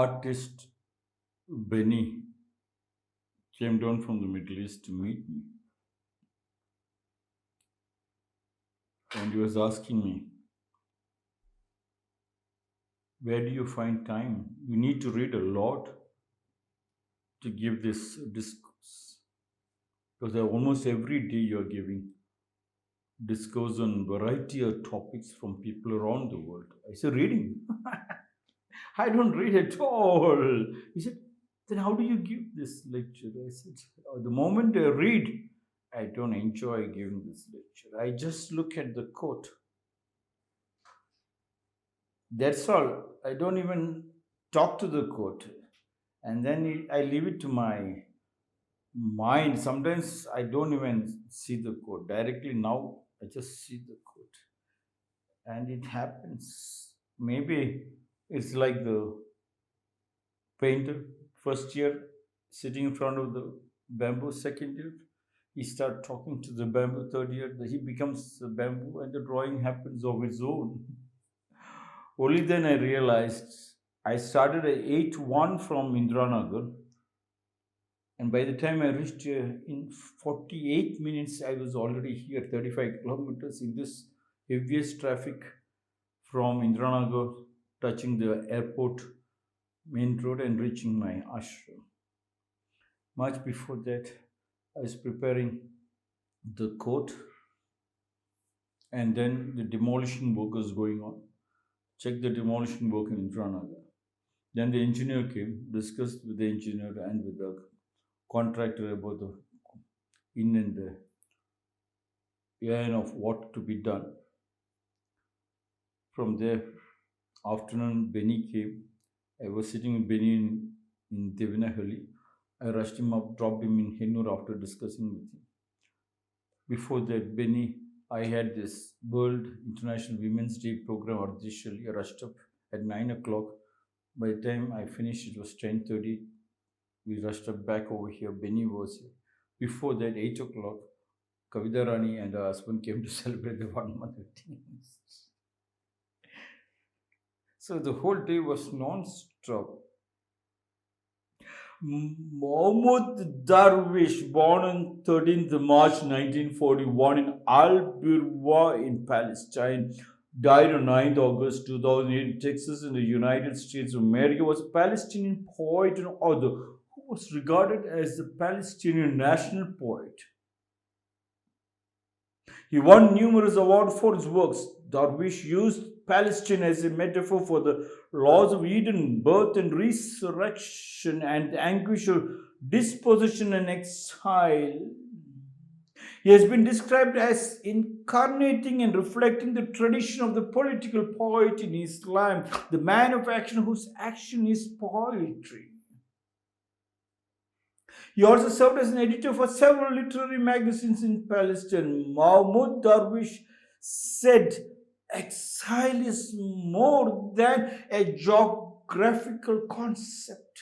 artist Benny came down from the Middle East to meet me, and he was asking me, where do you find time? You need to read a lot to give this discourse, because almost every day you're giving discourse on variety of topics from people around the world. I said, reading? I don't read at all. He said, then how do you give this lecture? I said, the moment I read, I don't enjoy giving this lecture. I just look at the quote. That's all. I don't even talk to the quote. And then I leave it to my mind. Sometimes I don't even see the quote directly. Now I just see the quote. And it happens. Maybe it's like the painter, first year, sitting in front of the bamboo, second year, he start talking to the bamboo, third year, he becomes the bamboo, and the drawing happens of its own. Only then I realized I started at 8:1 from Indranagar, and by the time I reached here, in 48 minutes, I was already here, 35 kilometers in this heaviest traffic from Indranagar, touching the airport main road and reaching my ashram. Much before that, I was preparing the court, and then the demolition work was going on. Check the demolition work in Indranagar. Then the engineer came, discussed with the engineer and with the contractor about the in and the end of what to be done. From there, afternoon, Benny came. I was sitting with Benny in Devanahalli. I rushed him up, dropped him in Hennur after discussing with him. Before that, Benny, I had this World International Women's Day program officially. I rushed up at 9 o'clock. By the time I finished, it was 10:30. We rushed up back over here. Benny was here. Before that, 8 o'clock, Kavita Rani and her husband came to celebrate the 1 month wedding. So the whole day was non-stop. Mahmoud Darwish, born on 13th March 1941 in Al Birwa in Palestine, died on 9th August 2008 in Texas in the United States of America, was a Palestinian poet and author who was regarded as the Palestinian national poet. He won numerous awards for his works. Darwish used Palestine as a metaphor for the laws of Eden, birth and resurrection, and the anguish of disposition and exile. He has been described as incarnating and reflecting the tradition of the political poet in Islam, the man of action whose action is poetry. He also served as an editor for several literary magazines in Palestine. Mahmoud Darwish said, exile is more than a geographical concept.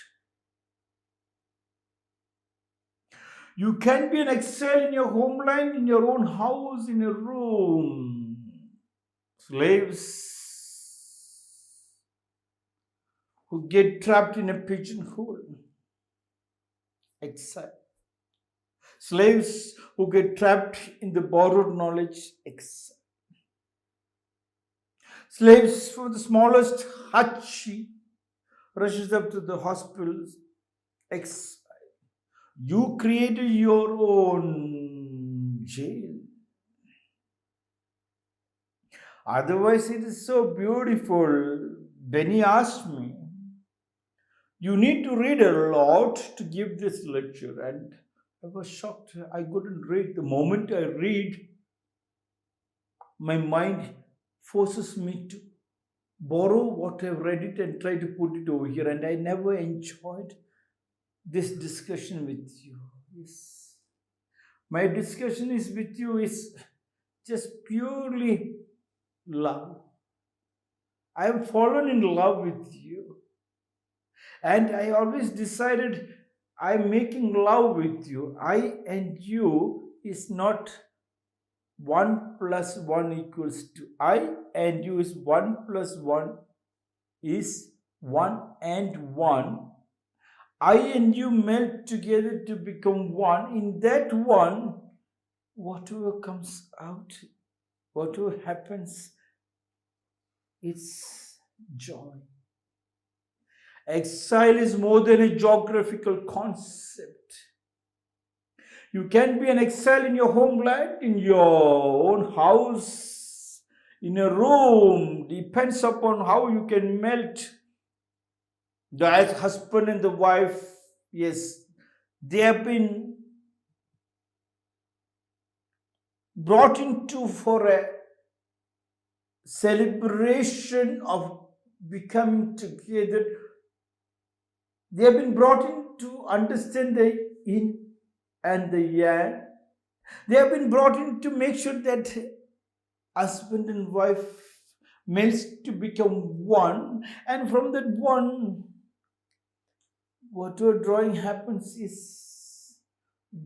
You can be an exile in your homeland, in your own house, in a room. Slaves who get trapped in a pigeonhole. Exile. Slaves who get trapped in the borrowed knowledge. Exile. Slaves from the smallest hachi rushes up to the hospitals. Exile. You created your own jail. Otherwise, it is so beautiful. Benny asked me, you need to read a lot to give this lecture. And I was shocked. I couldn't read. The moment I read, my mind forces me to borrow what I've read it and try to put it over here. And I never enjoyed this discussion with you. Yes. My discussion is with you is just purely love. I have fallen in love with you. And I always decided I'm making love with you. I and you is not 1 plus 1 equals 2. I and you is 1 plus 1 is one and one. I and you melt together to become one. In that one, whatever comes out, whatever happens, it's joy. Exile is more than a geographical concept. You can be an exile in your homeland, in your own house, in a room. Depends upon how you can melt. The husband and the wife, yes, they have been brought into for a celebration of becoming together. They have been brought in to understand the yin and the yang. They have been brought in to make sure that husband and wife melts to become one, and from that one, whatever drawing happens is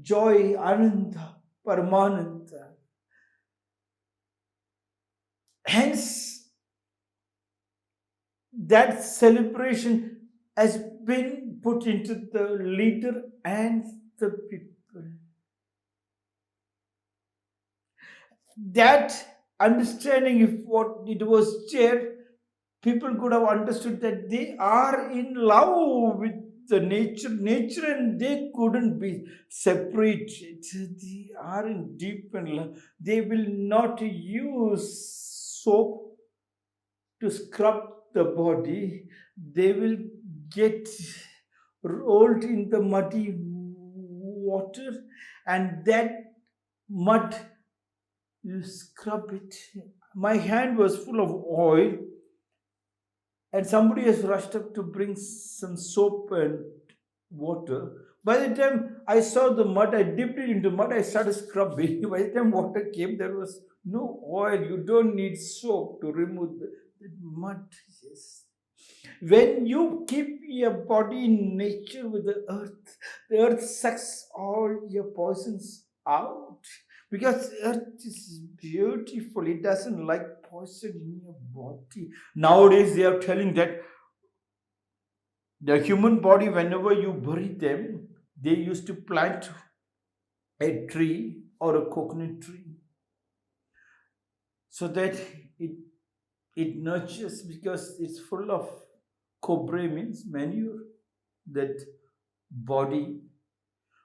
joy, ananda, paramananda. Hence, that celebration has been put into the leader and the people. That understanding, if what it was there, people could have understood that they are in love with the nature, and they couldn't be separated. They are in deep in love. They will not use soap to scrub the body. They will get rolled in the muddy water, and that mud, you scrub it. My hand was full of oil, and somebody has rushed up to bring some soap and water. By the time I saw the mud, I dipped it into mud, I started scrubbing. By the time water came, there was no oil. You don't need soap to remove the mud. Yes. When you keep your body in nature with the earth sucks all your poisons out. Because earth is beautiful. It doesn't like poison in your body. Nowadays, they are telling that the human body, whenever you bury them, they used to plant a tree or a coconut tree so that it nurtures, because it's full of cobre, means manure, that body.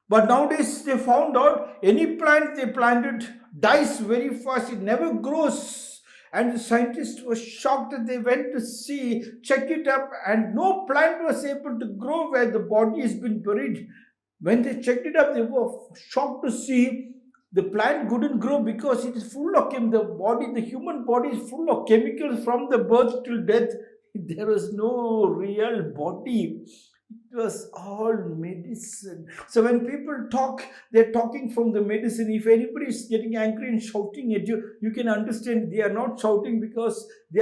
But nowadays they found out any plant they planted dies very fast, it never grows. And the scientists were shocked that they went to see, check it up, and no plant was able to grow where the body has been buried. When they checked it up, they were shocked to see the plant couldn't grow because it is full of the human body is full of chemicals from the birth till death. There was no real body. It was all medicine. So when people talk, they're talking from the medicine. If anybody is getting angry and shouting at you, you can understand they are not shouting because they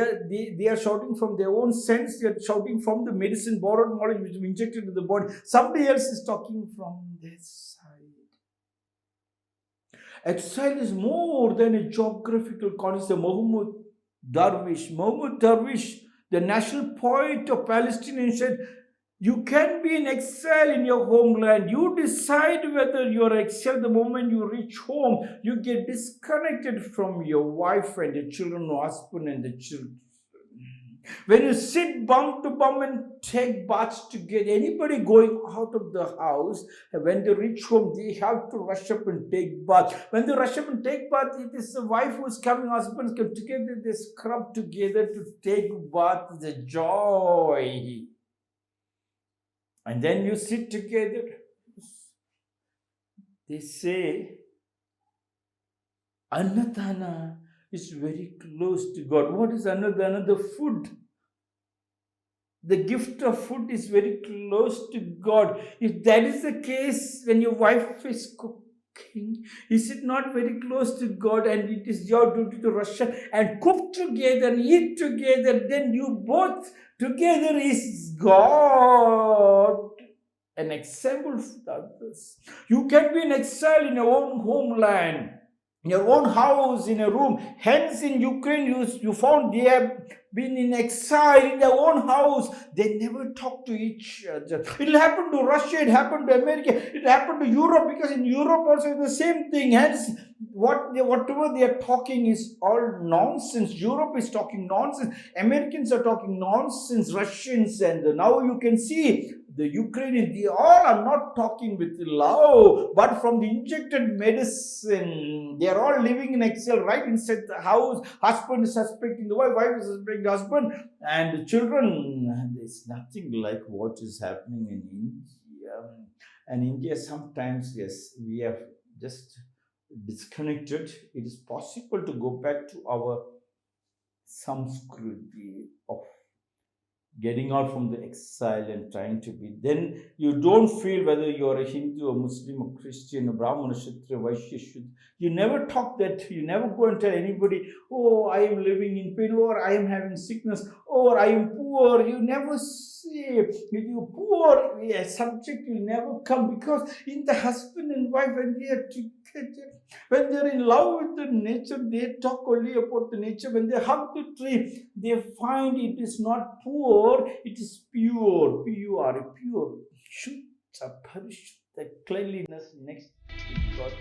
are shouting from their own sense. They are shouting from the medicine, borrowed knowledge which is injected into the body. Somebody else is talking from their side. Exile is more than a geographical concept. Mahmoud Darwish, the national poet of Palestine, said, you can be in exile in your homeland. You decide whether you are exiled the moment you reach home. You get disconnected from your wife and your children, or husband and the children. When you sit bum to bum and take baths together, anybody going out of the house, when they reach home, they have to rush up and take bath. When they rush up and take bath, it is the wife who is coming, husbands come together, they scrub together to take bath. The joy. And then you sit together. They say, Annadana is very close to God. What is Annadana? The food. The gift of food is very close to God. If that is the case, when your wife is cooking, is it not very close to God, and it is your duty to rush and cook together and eat together? Then you both together is God. An example for others. You can be in exile in your own homeland, in your own house, in a room. Hence, in Ukraine, you found been in exile in their own house. They never talk to each other. It happened to Russia, it happened to America, it happened to Europe, because in Europe also it's the same thing. Hence, whatever they are talking is all nonsense. Europe is talking nonsense. Americans are talking nonsense. Russians, and now you can see the Ukrainians, they all are not talking with love, but from the injected medicine. They are all living in exile right inside the house. Husband is suspecting the wife, wife is suspecting the husband, and the children. There's nothing like what is happening in India. And India, sometimes, yes, we have just disconnected. It is possible to go back to our samskriti of getting out from the exile and trying to be. Then you don't feel whether you're a Hindu, a Muslim, a Christian, a Brahman, a Kshatriya, Vaishya, Shudra. You never talk that. You never go and tell anybody, oh, I am living in pain, or I am having sickness, or I am poor. You never say, if you're poor, a subject will never come, because in the husband and wife, when they are together, when they're in love with the nature, they talk only about the nature. When they hug the tree, they find it is not poor, it is pure, pure, pure. Shuddha, parishuddha, cleanliness next to God.